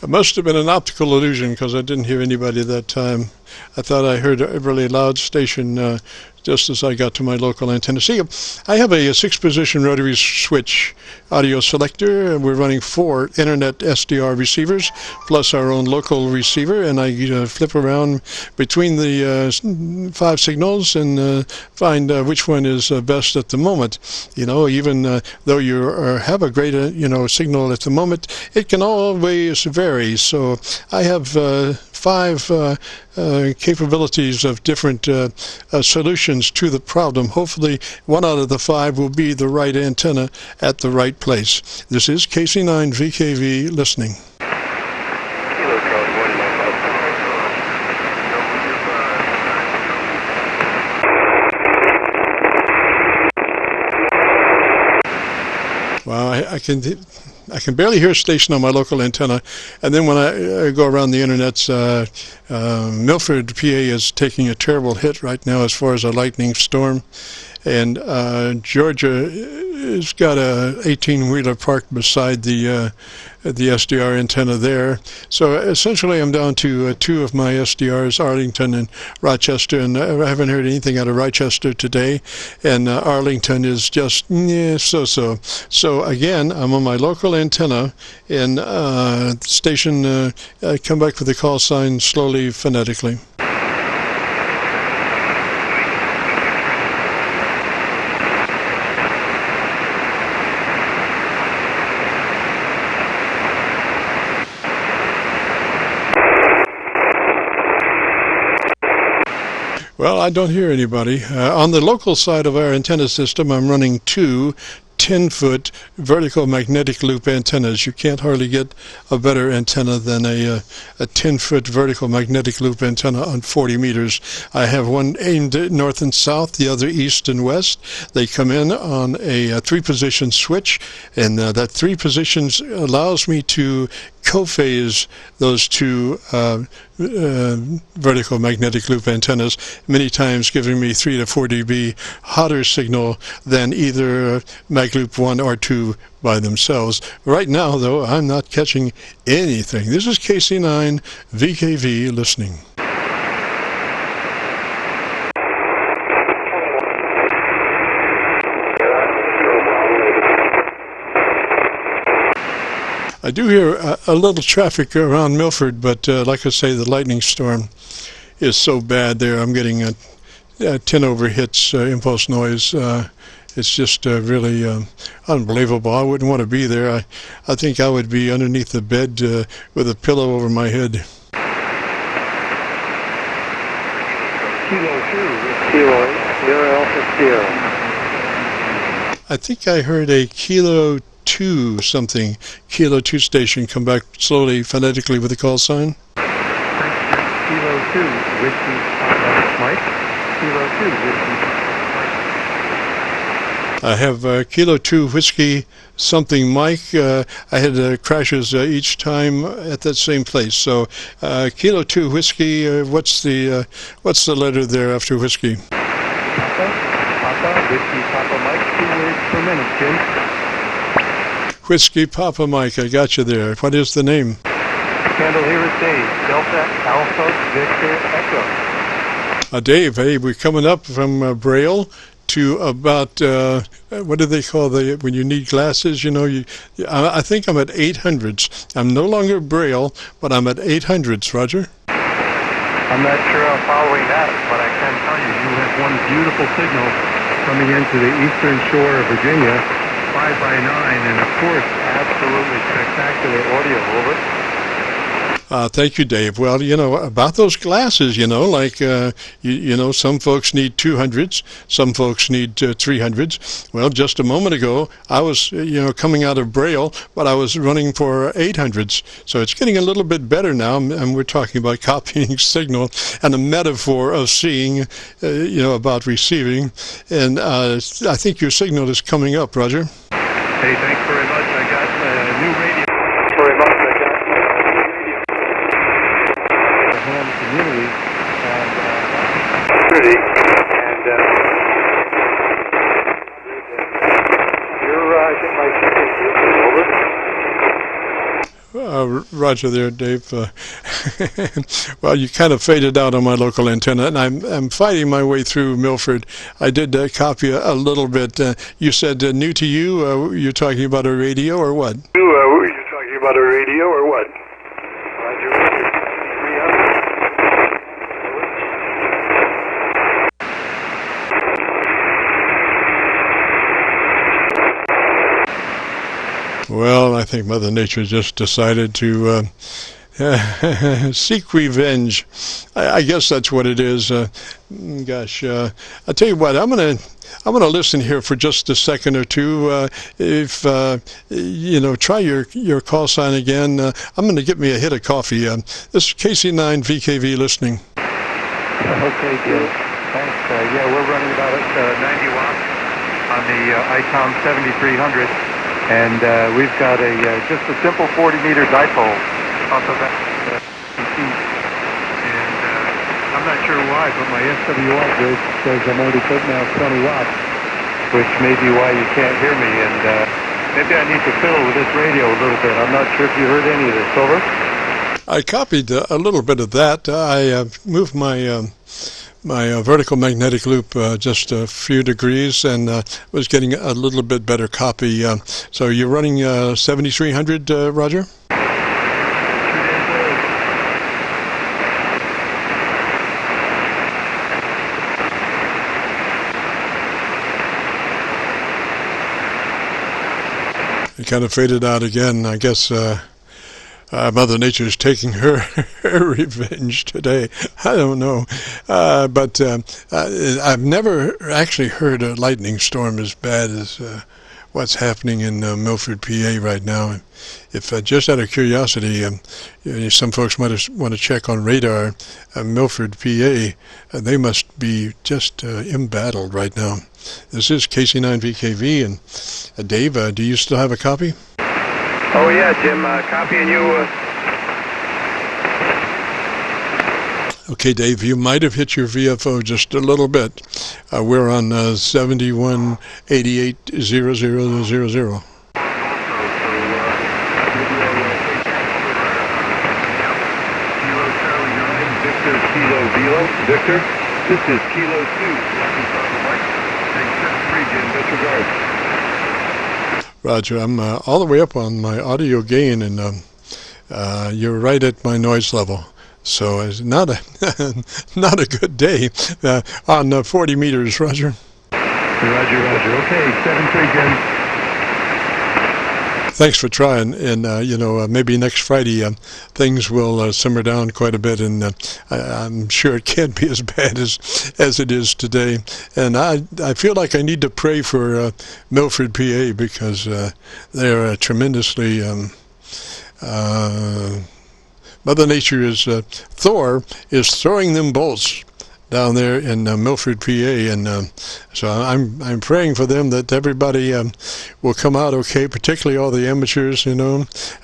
It must have been an optical illusion because I didn't hear anybody at that time. I thought I heard a really loud station just as I got to my local antenna. See, I have a 6-position rotary switch audio selector. We're running 4 internet SDR receivers plus our own local receiver, and I flip around between the 5 signals and find which one is best at the moment. You know, even though you have a great signal at the moment, it can always vary. So I have 5 capabilities of different solutions to the problem. Hopefully, 1 out of the 5 will be the right antenna at the right place. This is KC9VKV listening. Wow, I can barely hear a station on my local antenna, and then when I go around the internet, Milford, PA is taking a terrible hit right now as far as a lightning storm, and Georgia has got a 18-wheeler parked beside the SDR antenna there. So essentially I'm down to 2 of my SDRs, Arlington and Rochester, and I haven't heard anything out of Rochester today, and Arlington is just so-so. So again, I'm on my local antenna, and the station come back with the call sign slowly, phonetically. Well, I don't hear anybody. On the local side of our antenna system, I'm running 2 10-foot vertical magnetic loop antennas. You can't hardly get a better antenna than a 10-foot vertical magnetic loop antenna on 40 meters. I have one aimed north and south, the other east and west. They come in on a 3-position switch, and that 3 positions allows me to co-phase those 2 vertical magnetic loop antennas, many times giving me 3 to 4 dB hotter signal than either mag loop 1 or 2 by themselves. Right now, though, I'm not catching anything. This is KC9VKV listening. I do hear a little traffic around Milford, but like I say, the lightning storm is so bad there. I'm getting 10 over hits impulse noise. It's just really unbelievable. I wouldn't want to be there. I think I would be underneath the bed with a pillow over my head. I think I heard a Kilo 2 something, Kilo 2 station come back slowly, phonetically with the call sign. Kilo 2, Whiskey, Mike. Kilo 2, Whiskey. I have Kilo 2 Whiskey something Mike. I had crashes each time at that same place. So Kilo 2 Whiskey, what's the letter there after Whiskey? Papa, Whiskey, Papa Mike, 2 words per minute, Jim. Whiskey Papa Mike, I got you there. What is the name? Handle here is Dave, Delta Alpha Victor Echo. Dave, hey, we're coming up from Braille to about, what do they call when you need glasses, I think I'm at 800s. I'm no longer Braille, but I'm at 800s, Roger. I'm not sure I'm following that, but I can tell you, you have one beautiful signal coming into the eastern shore of Virginia, 5x9, and of course, absolutely spectacular audio, over. Thank you, Dave. Well, about those glasses, like, some folks need 200s, some folks need 300s. Well, just a moment ago, I was, coming out of Braille, but I was running for 800s. So it's getting a little bit better now, and we're talking about copying signal and a metaphor of seeing, about receiving. And I think your signal is coming up, Roger. Hey, thanks very much. I got a new radio. Thanks very much. Community and you're I think my Roger there, Dave. Well, you kind of faded out on my local antenna, and I'm fighting my way through Milford. I did copy a little bit. You said new to you. You're talking about a radio or what? You're talking about a radio or what? Roger. Well, I think Mother Nature just decided to seek revenge. I guess that's what it is. Gosh, I'll tell you what. I'm gonna listen here for just a second or two. If try your call sign again. I'm gonna get me a hit of coffee. This is KC9VKV listening. Okay, Jim. Thanks. Yeah, we're running about 90 watts on the ICOM 7300. And we've got just a simple 40-meter dipole off of that PC. And I'm not sure why, but my SWR grid says I'm only putting out 20 watts, which may be why you can't hear me. And maybe I need to fiddle with this radio a little bit. I'm not sure if you heard any of this. Over? I copied a little bit of that. I moved my vertical magnetic loop just a few degrees and was getting a little bit better copy. So you're running 7300, Roger? It kind of faded out again. I guess Mother Nature is taking her revenge today. I don't know. But I've never actually heard a lightning storm as bad as what's happening in Milford, PA right now. If just out of curiosity, some folks might want to check on radar, Milford, PA, they must be just embattled right now. This is KC9VKV, and Dave, do you still have a copy? Oh, yeah, Jim, copying you. Okay, Dave, you might have hit your VFO just a little bit. We're on 71880000. Victor, this is Kilo 2. Disregard. Roger, I'm all the way up on my audio gain, and you're right at my noise level. So it's not a not a good day on 40 meters, Roger. Roger. Okay, 7-3, Jim. Thanks for trying, and maybe next Friday things will simmer down quite a bit, and I'm sure it can't be as bad as it is today. And I feel like I need to pray for Milford, PA, because they're tremendously. Mother Nature Thor is throwing them bolts down there in Milford, PA, and so I'm praying for them that everybody will come out okay, particularly all the amateurs, and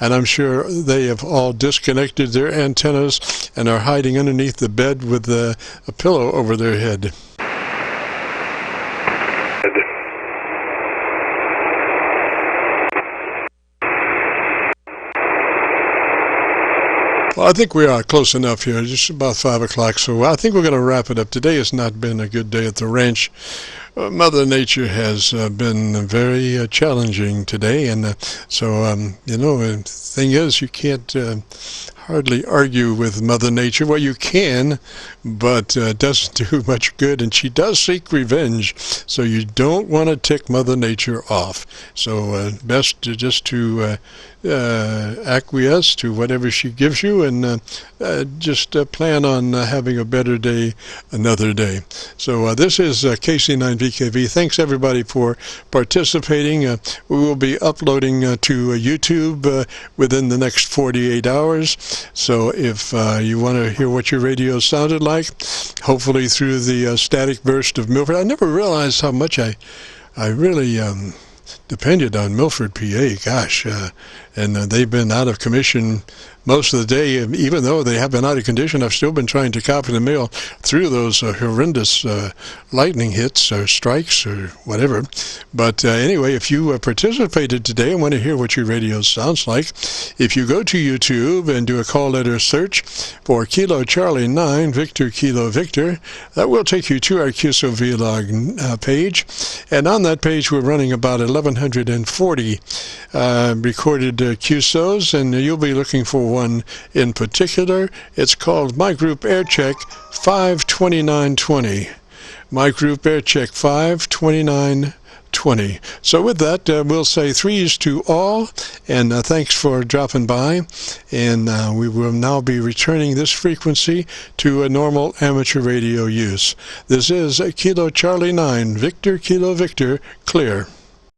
I'm sure they have all disconnected their antennas and are hiding underneath the bed with a pillow over their head. Well, I think we are close enough here, just about 5 o'clock, so I think we're going to wrap it up. Today has not been a good day at the ranch. Mother Nature has been very challenging today, and so, the thing is, you can't hardly argue with Mother Nature. Well, you can, but it doesn't do much good, and she does seek revenge, so you don't want to tick Mother Nature off. So best just to acquiesce to whatever she gives you, and just plan on having a better day another day. So this is KC9VKV. Thanks everybody for participating. We will be uploading to YouTube within the next 48 hours. So if you want to hear what your radio sounded like, hopefully through the static burst of Milford. I never realized how much I really depended on Milford, PA. Gosh, and they've been out of commission most of the day, even though they have been out of condition. I've still been trying to copy the mail through those horrendous lightning hits or strikes or whatever. But anyway, if you participated today and want to hear what your radio sounds like, if you go to YouTube and do a call letter search for Kilo Charlie 9 Victor Kilo Victor, that will take you to our Qso-Vlog page. And on that page, we're running about 1,140 recorded QSOs, and you'll be looking for one in particular. It's called My Group Air Check 52920. My Group Air Check 52920. So with that, we'll say threes to all, and thanks for dropping by. And we will now be returning this frequency to a normal amateur radio use. This is Kilo Charlie 9 Victor Kilo Victor, clear.